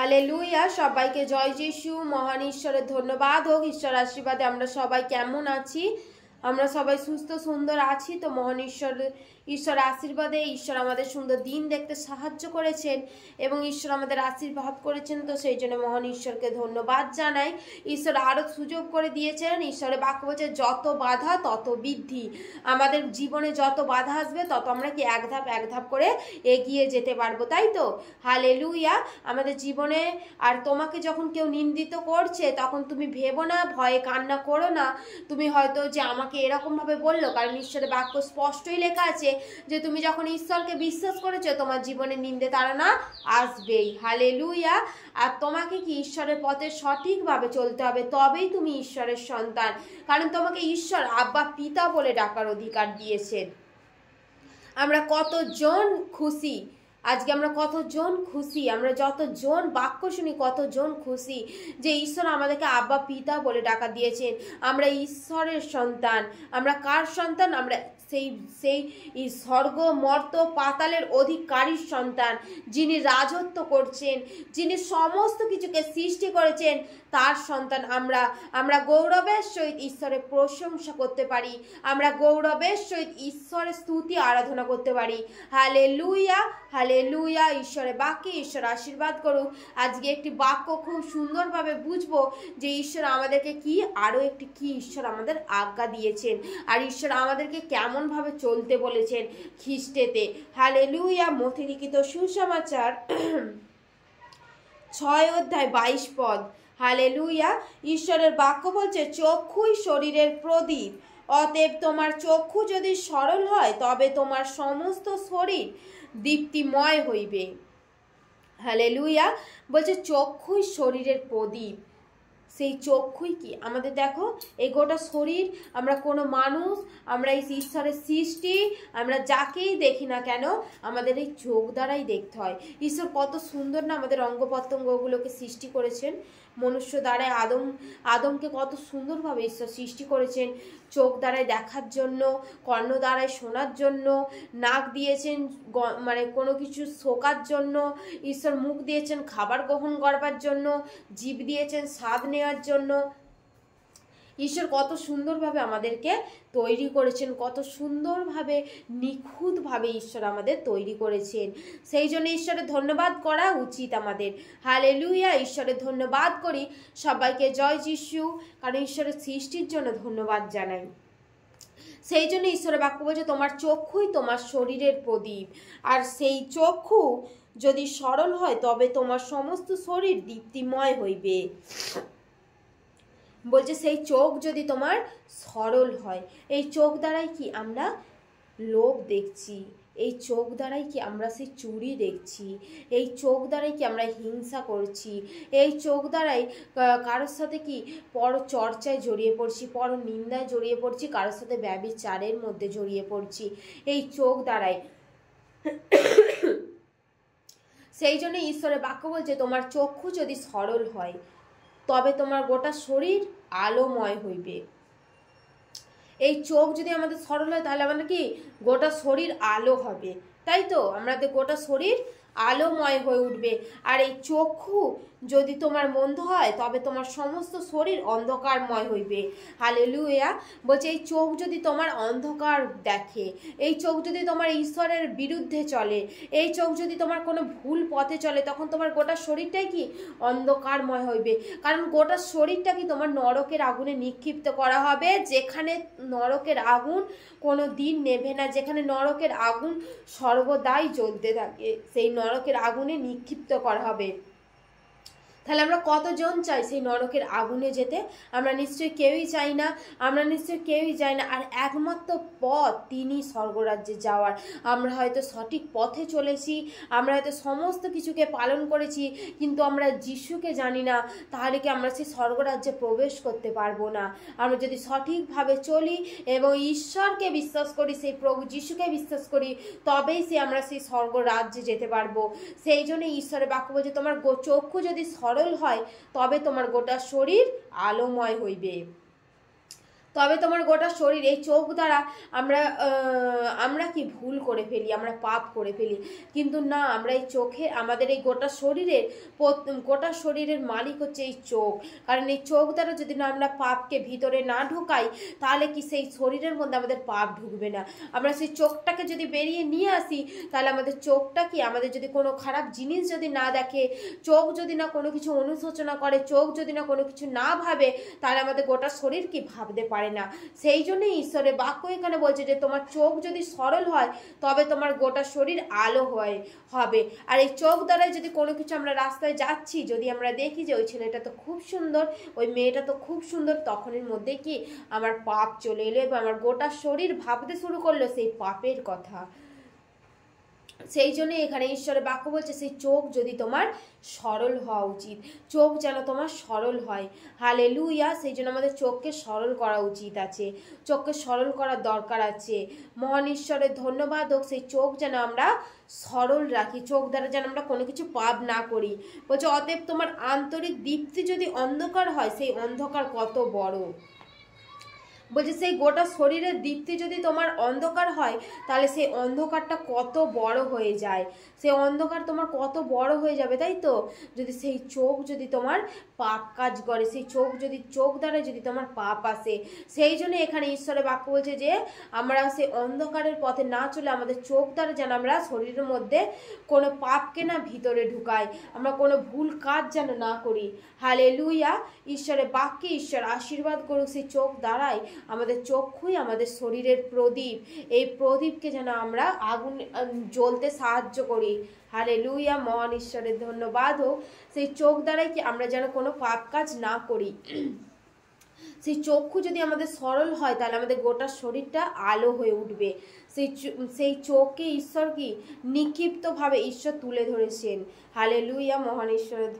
Hallelujah. সবাইকে জয় যিশু। মহান ঈশ্বরের ধন্যবাদ হোক। ঈশ্বর আশীর্বাদে আমরা সবাই কেমন আছি? আমরা সবাই সুস্থ সুন্দর আছি তো। মহান ঈশ্বর আশীর্বাদে ঈশ্বর আমাদের সুন্দর দিন দেখতে সাহায্য করেছেন এবং ঈশ্বর আমাদের আশীর্বাদ করেছেন, তো সেই জন্য মহান ঈশ্বরকে ধন্যবাদ জানাই। ঈশ্বর আরও সুযোগ করে দিয়েছেন। ঈশ্বরের বাক্য বলছে যত বাধা তত বৃদ্ধি। আমাদের জীবনে যত বাধা আসবে তত আমরা কি এক ধাপ করে এগিয়ে যেতে পারবো, তাই তো? হালেলুয়া। আমাদের জীবনে আর তোমাকে যখন কেউ নিন্দিত করছে তখন তুমি ভেবো না, ভয়ে কান্না করো না। তুমি হয়তো যে আমাকে এরকমভাবে বললো, কারণ ঈশ্বরের বাক্য স্পষ্টই লেখা আছে যে তুমি যখন ঈশ্বরকে বিশ্বাস করেছো তোমার জীবনে নিন্দে তাড়না আসবেই। হালেলুয়া। আর তোমাকে কি ঈশ্বরের পথে সঠিকভাবে চলতে হবে, তবেই তুমি ঈশ্বরের সন্তান। কারণ তোমাকে ঈশ্বর আব্বা পিতা বলে ডাকার অধিকার দিয়েছেন। আমরা কতজন খুশি আজকে, আমরা কতজন খুশি, আমরা যতজন বাক্য শুনি কতজন খুশি যে ঈশ্বর আমাদেরকে আব্বা পিতা বলে ডাকা দিয়েছেন। আমরা ঈশ্বরের সন্তান। আমরা কার সন্তান? আমরা সেই স্বর্গ মর্ত পাতালের অধিকারীর সন্তান, যিনি রাজত্ব করছেন, যিনি সমস্ত কিছুকে সৃষ্টি করেছেন, তার সন্তান আমরা গৌরবের সহিত ঈশ্বরের প্রশংসা করতে পারি। আমরা গৌরবের সহিত ঈশ্বরের স্তুতি আরাধনা করতে পারি। Hallelujah, hallelujah. ঈশ্বরের বাক্যে ঈশ্বর আশীর্বাদ করুক। আজকে একটি বাক্য খুব সুন্দরভাবে বুঝবো যে ঈশ্বর আমাদেরকে আরও একটি ঈশ্বর আমাদের আজ্ঞা দিয়েছেন, আর ঈশ্বর আমাদেরকে কেমনভাবে চলতে বলেছেন খ্রিস্টেতে। হালেলুয়া। মথি লিখিত সুসমাচার 6 অধ্যায় 22 পদ। হালেলুয়া। ঈশ্বরের বাক্য বলছে চক্ষুই শরীরের প্রদীপ, অতএব তোমার চক্ষু যদি সরল হয় তবে তোমার সমস্ত শরীর দীপ্তিময় হইবে। হালেলুয়া। বলছে চক্ষুই শরীরের প্রদীপ। সেই চক্ষুই কি আমাদের, দেখো এই গোটা শরীর, আমরা কোনো মানুষ, আমরা এই ঈশ্বরের সৃষ্টি, আমরা যাকেই দেখি না কেন আমাদের এই চোখ দ্বারাই দেখতে হয়। ঈশ্বর কত সুন্দর না আমাদের অঙ্গ প্রত্যঙ্গগুলোকে সৃষ্টি করেছেন। মনুষ্য দ্বারায় আদমকে কত সুন্দরভাবে ঈশ্বর সৃষ্টি করেছেন। চোখ দ্বারায় দেখার জন্য, কর্ণ দ্বারায় শোনার জন্য, নাক দিয়েছেন মানে কোনো কিছু শোকার জন্য, ঈশ্বর মুখ দিয়েছেন খাবার গ্রহণ করবার জন্য, জিভ দিয়েছেন স্বাদ নেওয়ার জন্য। ঈশ্বর কত সুন্দরভাবে আমাদেরকে তৈরি করেছেন, কত সুন্দরভাবে নিখুঁতভাবে ঈশ্বর আমাদের তৈরি করেছেন। সেই জন্য ঈশ্বরের ধন্যবাদ করা উচিত আমাদের। হালেলুয়া। ঈশ্বরের ধন্যবাদ করি। সবাইকে জয় যিশু। কারণ ঈশ্বরের সৃষ্টির জন্য ধন্যবাদ জানাই। সেই জন্য ঈশ্বরের বাক্য বলছে তোমার চক্ষুই তোমার শরীরের প্রদীপ, আর সেই চক্ষু যদি সরল হয় তবে তোমার সমস্ত শরীর দীপ্তিময় হইবে। বলছে সেই চোখ যদি তোমার সরল হয়, এই চোখ দ্বারাই কি আমরা লোভ দেখছি, এই চোখ দ্বারাই কি আমরা সেই চুরি দেখছি, এই চোখ দ্বারাই কি আমরা হিংসা করছি, এই চোখ দ্বারাই কারোর সাথে কি পর চর্চায় জড়িয়ে পড়ছি, পর নিন্দায় জড়িয়ে পড়ছি, কারোর সাথে ব্যভিচারের মধ্যে জড়িয়ে পড়ছি, এই চোখ দ্বারাই। সেই জন্য ঈশ্বরের বাক্য বলছে তোমার চক্ষু যদি সরল হয় তবে তোমার গোটা শরীর আলোময় হইবে। এই চোখ যদি আমাদের সরল হয় তাহলে আমাদের কি গোটা শরীর আলো হবে, তাই তো? আমাদের গোটা শরীর আলোময় হয়ে উঠবে। আর এই চক্ষু যদি তোমার মন্দ হয় তবে তোমার সমস্ত শরীর অন্ধকারময় হইবে। হালেলুয়া। বলছে এই চোখ যদি তোমার অন্ধকার দেখে, এই চোখ যদি তোমার ঈশ্বরের বিরুদ্ধে চলে, এই চোখ যদি তোমার কোনো ভুল পথে চলে, তখন তোমার গোটা শরীরটাই কি অন্ধকারময় হইবে। কারণ গোটা শরীরটা কি তোমার নরকের আগুনে নিক্ষিপ্ত করা হবে, যেখানে নরকের আগুন কোনো দিন নেভে না, যেখানে নরকের আগুন সর্বদাই জ্বলতে থাকে, সেই নরকের আগুনে নিক্ষিপ্ত করা হবে। তাহলে আমরা কতজন চাই সেই নরকের আগুনে যেতে? আমরা নিশ্চয়ই কেউই চাই না, আমরা নিশ্চয়ই কেউই চাই না। আর একমাত্র পথ তিনি স্বর্গরাজ্যে যাওয়ার। আমরা হয়তো সঠিক পথে চলেছি, আমরা হয়তো সমস্ত কিছুকে পালন করেছি, কিন্তু আমরা যিশুকে জানি না, তাহলে কি আমরা সেই স্বর্গরাজ্যে প্রবেশ করতে পারবো না। আমরা যদি সঠিকভাবে চলি এবং ঈশ্বরকে বিশ্বাস করি, সেই প্রভু যিশুকে বিশ্বাস করি, তবেই আমরা সেই স্বর্গরাজ্যে যেতে পারবো। সেই জন্য ঈশ্বরের বাক্য বলছে তোমার চক্ষু যদি সরল হয় তবে তোমার গোটা শরীর আলোময় হইবে। তবে তোমার গোটা শরীর, এই চোখ দ্বারা আমরা কি ভুল করে ফেলি, আমরা পাপ করে ফেলি, কিন্তু না, আমরা এই চোখে, আমাদের এই গোটা শরীরের মালিক হচ্ছে এই চোখ। কারণ এই চোখ দ্বারা যদি না আমরা পাপকে ভিতরে না ঢোকাই, তাহলে কি সেই শরীরের মধ্যে আমাদের পাপ ঢুকবে না। আমরা সেই চোখটাকে যদি বেরিয়ে নিয়ে আসি, তাহলে আমাদের চোখটা কি, আমাদের যদি কোনো খারাপ জিনিস যদি না দেখে, চোখ যদি না কোনো কিছু অনুশোচনা করে, চোখ যদি না কোনো কিছু না ভাবে, তাহলে আমাদের গোটা শরীর কি ভাবতে পারে না। সেই জন্যই ঈশ্বরের বাক্য এখানে বলছে যে তোমার চোখ যদি সরল হয়, তবে তোমার গোটা শরীর আলো হবে। আর এই চোখ দ্বারাই যদি কোনো কিছু আমরা রাস্তায় যাচ্ছি, যদি আমরা দেখি যে ওই ছেলেটা তো খুব সুন্দর, ওই মেয়েটা তো খুব সুন্দর, তখনের মধ্যে কি আমার পাপ চলে এলো এবং আমার গোটা শরীর ভাবতে শুরু করলো সেই পাপের কথা। সেই জন্য এখানে ঈশ্বরের বাক্য বলছে সেই চোখ যদি তোমার সরল হওয়া উচিত, চোখ যেন তোমার সরল হয়। হালেলুয়া। সেই জন্য আমাদের চোখকে সরল করা উচিত আছে, চোখকে সরল করার দরকার আছে। মহান ঈশ্বরের ধন্যবাদ হোক, সেই চোখ যেন আমরা সরল রাখি, চোখ দ্বারা যেন আমরা কোনো কিছু পাপ না করি। বলছে অতএব তোমার আন্তরিক দীপ্তি যদি অন্ধকার হয়, সেই অন্ধকার কত বড়। বলছে সেই গোটা শরীরের দীপ্তি যদি তোমার অন্ধকার হয়, তাহলে সেই অন্ধকারটা কত বড় হয়ে যায়, সেই অন্ধকার তোমার কত বড় হয়ে যাবে, তাই তো। যদি সেই চোখ যদি তোমার পাপ কাজ করে, সেই চোখ দ্বারা যদি তোমার পাপ আসে, সেই জন্য এখানে ঈশ্বরের বাক্য বলছে যে আমরা সেই অন্ধকারের পথে না চলে আমাদের চোখ দ্বারা যেন আমরা শরীরের মধ্যে কোনো পাপকে না ভিতরে ঢুকাই, আমরা কোনো ভুল কাজ যেন না করি। হালেলুয়া। ঈশ্বরের বাক্যে ঈশ্বর আশীর্বাদ করুক, সেই চোখ দ্বারাই আমাদের চক্ষুই আমাদের শরীরের প্রদীপ, এই প্রদীপকে যেন আমরা আগুন জ্বলতে সাহায্য করি। হালেলুয়া। মহান ঈশ্বরের ধন্যবাদ হোক, সেই চোখ দ্বারাই কি আমরা যেন কোনো পাপ কাজ না করি। সেই চক্ষু যদি আমাদের সরল হয়, তাহলে আমাদের গোটা শরীরটা আলো হয়ে উঠবে। সেই চোখকে ঈশ্বর কি নিক্ষিপ্তভাবে ঈশ্বর তুলে ধরেছেন। হালেলুয়া। মহান ঈশ্বরের